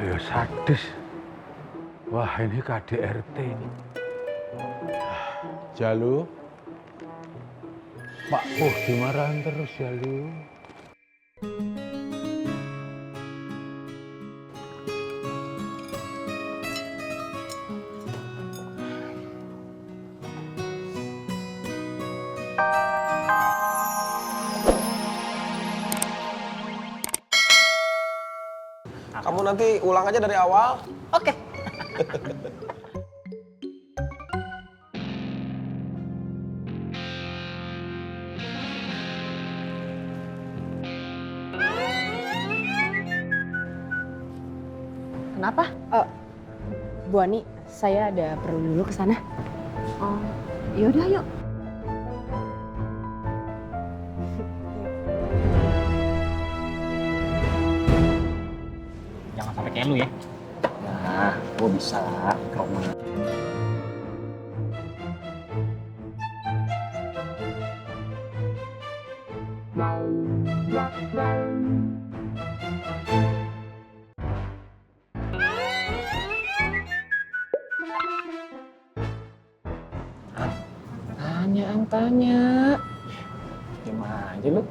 Ya sadis. Wah, ini KDRT ini. Jalu. Pak Puh dimarahin terus, Jalu. Kamu nanti ulang aja dari awal. Oke. Kenapa? Bu Ani, saya ada perlu dulu ke sana. Oh, yaudah yuk. Jangan sampai kayak lu ya. Nah, gue bisa kau mah. Tanya. Gimana aja lu?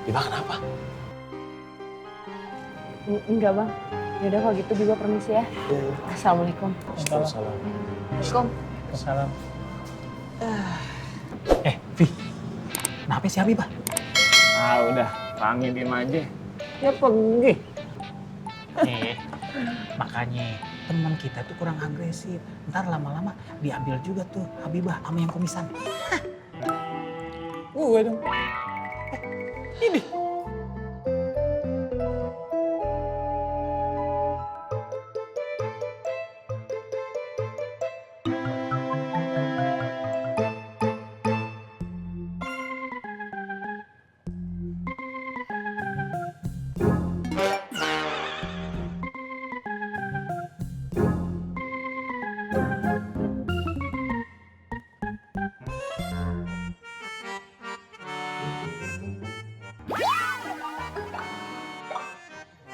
Bima kenapa? Enggak bang. Yaudah kalau gitu juga permisi ya. Assalamualaikum. Waalaikumsalam. Salam. Vi, kenapa si Habibah? Ah udah, panggil dia aja. Ya pergi. Makanya teman kita tuh kurang agresif. Ntar lama-lama diambil juga tuh Habibah sama yang kumisan. Gue dong. Ini.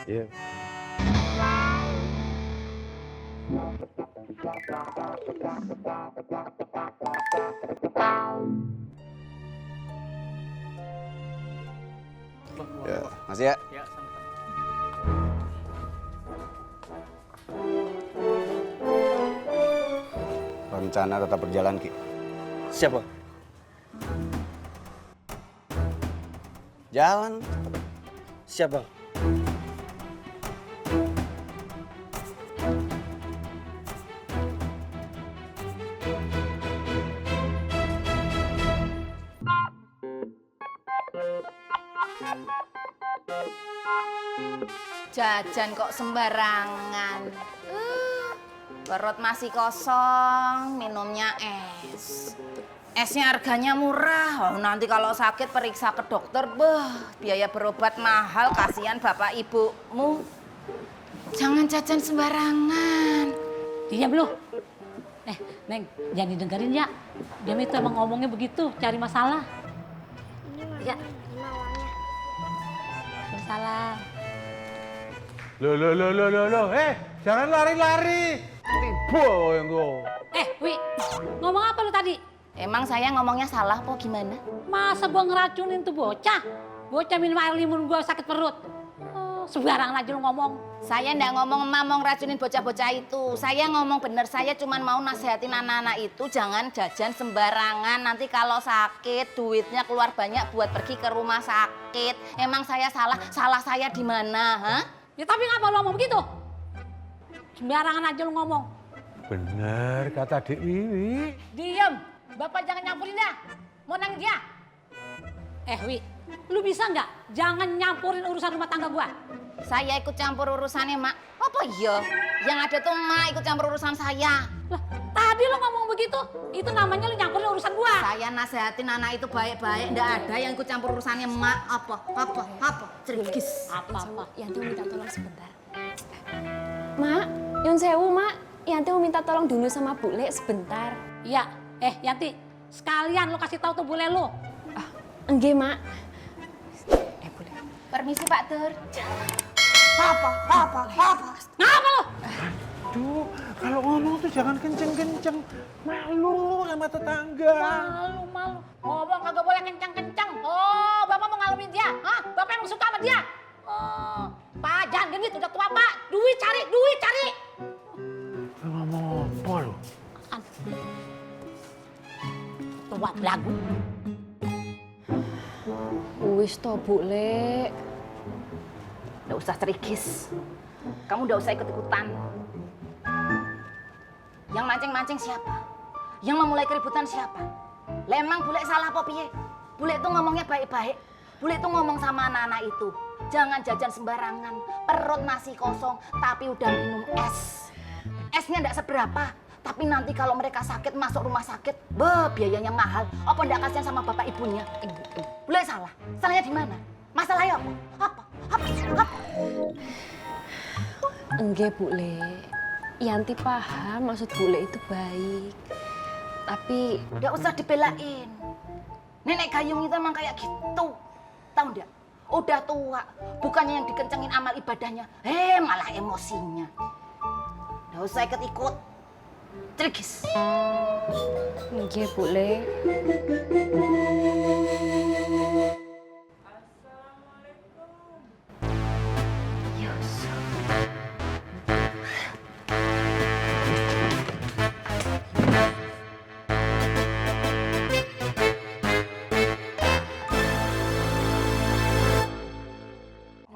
Iya. Ya, makasih ya. Rencana tetap berjalan, Ki. Siapa? Jalan. Siapa? Jajan kok sembarangan. Perut masih kosong, minumnya es. Esnya harganya murah. Oh, nanti kalau sakit periksa ke dokter, biaya berobat mahal, kasihan bapak ibumu. Jangan jajan sembarangan. Diam lu. Neng, jangan didengerin ya. Dia itu emang ngomongnya begitu, cari masalah. Ya. Masalah. Loh. Jangan lari-lari. Tiba yang gue. Wi, ngomong apa lu tadi? Emang saya ngomongnya salah po gimana? Masa gua ngeracunin tuh bocah? Bocah minum air limun gua sakit perut. Sembarangan aja lu ngomong. Saya ndak ngomong emak mau ngeracunin bocah-bocah itu. Saya ngomong bener, saya cuman mau nasihatin anak-anak itu jangan jajan sembarangan. Nanti kalau sakit duitnya keluar banyak buat pergi ke rumah sakit. Emang saya salah? Salah saya di mana, ha? Ya tapi ngapa lu ngomong begitu? Sembarangan aja lu ngomong. Bener kata Dik Wiwi. Diem, Bapak jangan nyampurin dah. Mau nangis dia. Wi, lu bisa nggak jangan nyampurin urusan rumah tangga gua? Saya ikut campur urusannya, Mak. Apa iya? Yang ada tuh Mak ikut campur urusan saya. Lah, tadi Tadi lo ngomong begitu, itu namanya lo nyampurin urusan gua. Saya nasehatin anak itu baik-baik, ndak ada yang ikut campur urusannya emak. Apa? Cerigis. Apa? Yanti mau minta tolong sebentar. Mak, Yun sewu, Mak. Yanti mau minta tolong dulu sama Bule sebentar. Iya, Yanti, sekalian lo kasih tahu tuh bule lo. Enggak, Mak. Bule. Permisi Pak Tur. Apa? Ngapa lo? Aduh, kalau ngomong tuh jangan kenceng-kenceng. Malu sama tetangga. Malu. Ngomong kagak boleh kencang-kencang. Oh, Bapak mau ngalamin dia? Hah? Bapak emang suka sama dia? Oh, Pak, jangan genit, udah tua Pak. Duit cari. Lu ngomong apa lu? Tua belagu. Wis to, Bule. Nggak usah cerigis. Kamu nggak usah ikut-ikutan. Yang mancing-mancing siapa? Yang memulai keributan siapa? Lah emang bule salah apa piye? Bule itu ngomongnya baik-baik. Bule itu ngomong sama anak-anak itu. Jangan jajan sembarangan. Perut masih kosong, tapi udah minum es. Esnya nggak seberapa. Tapi nanti kalau mereka sakit, masuk rumah sakit, biayanya mahal. Apa nggak kasihan sama bapak ibunya? Bule salah. Salahnya di mana? Masalahnya apa? Apa? Enggak, Bule. Yanti paham maksud Bule itu baik. Tapi Nggak usah dibelain. Nenek Gayung itu emang kayak gitu. Tahu nggak? Udah tua. Bukannya yang dikencengin amal ibadahnya. Malah emosinya. Nggak usah ikut-ikut. Cerigis. enggak, Bule.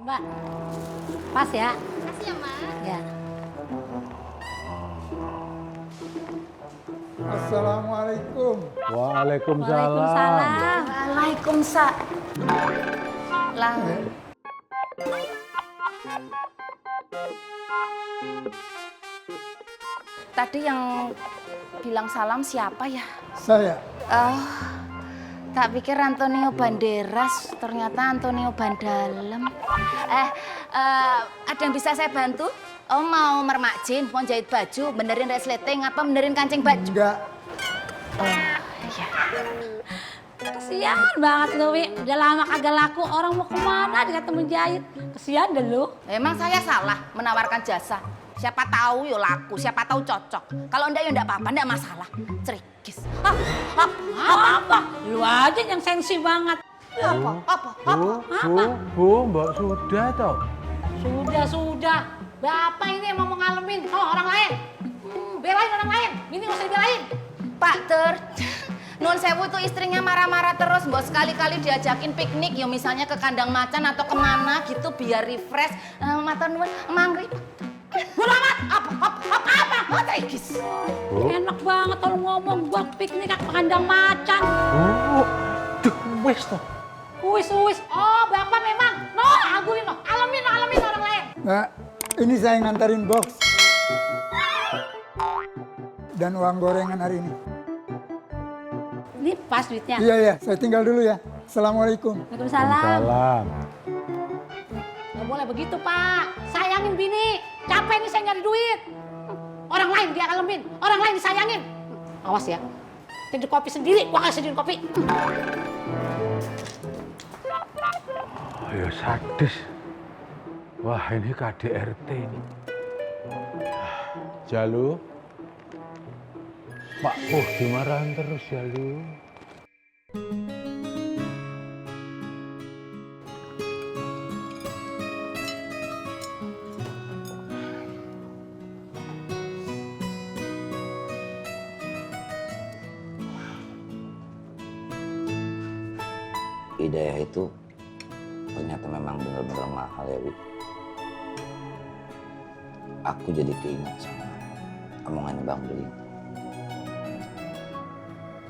Mbak, pas ya? Makasih ya, Mak. Ya. Assalamualaikum. Waalaikumsalam. Waalaikumsalam. Waalaikumsalam. Tadi yang bilang salam siapa ya? Saya. Oh, tak pikir Antonio Banderas, ternyata Antonio Bandalem. Ada yang bisa saya bantu? Oh, mau mermakjin, mau jahit baju, benerin resleting, apa benerin kancing baju? Enggak. Kesian banget lu, Wi. Udah lama kagak laku, orang mau kemana dia ketemu jahit. Kesian deh lu. Emang saya salah menawarkan jasa? Siapa tahu yo laku, siapa tahu cocok. Kalau enggak ya enggak apa-apa, enggak masalah. Cerigis. Apa? Lu aja yang sensi banget. Bu, Mbak sudah toh. Sudah. Bapak ini emang mau ngalamin orang lain. Belain orang lain. Ini nggak usah dibelain. Pak Ter, Nun Sewu itu istrinya marah-marah terus, mbok sekali-kali diajakin piknik, ya misalnya ke kandang macan atau kemana gitu biar refresh. Matur nuwun, mangri. Bodo amat. Apa? Cerigis. Enak banget kalau ngomong buat piknik ke kandang macan. Wes toh. Wis. Oh, Bapak memang. Agulin alamin orang lain. Nah, ini saya nganterin box. Dan uang gorengan hari ini. Ini pas duitnya. Iya, saya tinggal dulu ya. Assalamualaikum. Waalaikumsalam. Salam. Nggak boleh begitu, Pak. Sayangin bini. Capek nih saya nyari duit. Orang lain dia alamin, orang lain disayangin. Awas ya. Seduh kopi sendiri, gua kasih seduhin kopi. Ayo sadis. Wah, ini KDRT ini. Jalu. Pak Puh dimarahin terus Jalu. Hidayah itu ternyata memang benar-benar mahal ya, Wi. Aku jadi keinget sama omongannya Bang Beling.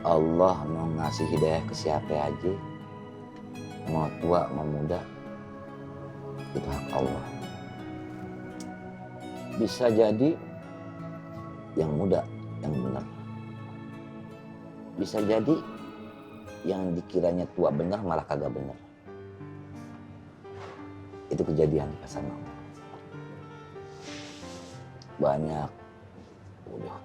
Allah mau ngasih hidayah ke siapa aja, mau tua mau muda, itu hak Allah. Bisa jadi yang muda yang benar, bisa jadi yang dikiranya tua bener malah kagak bener. Itu kejadian di pasar mama. Banyak punya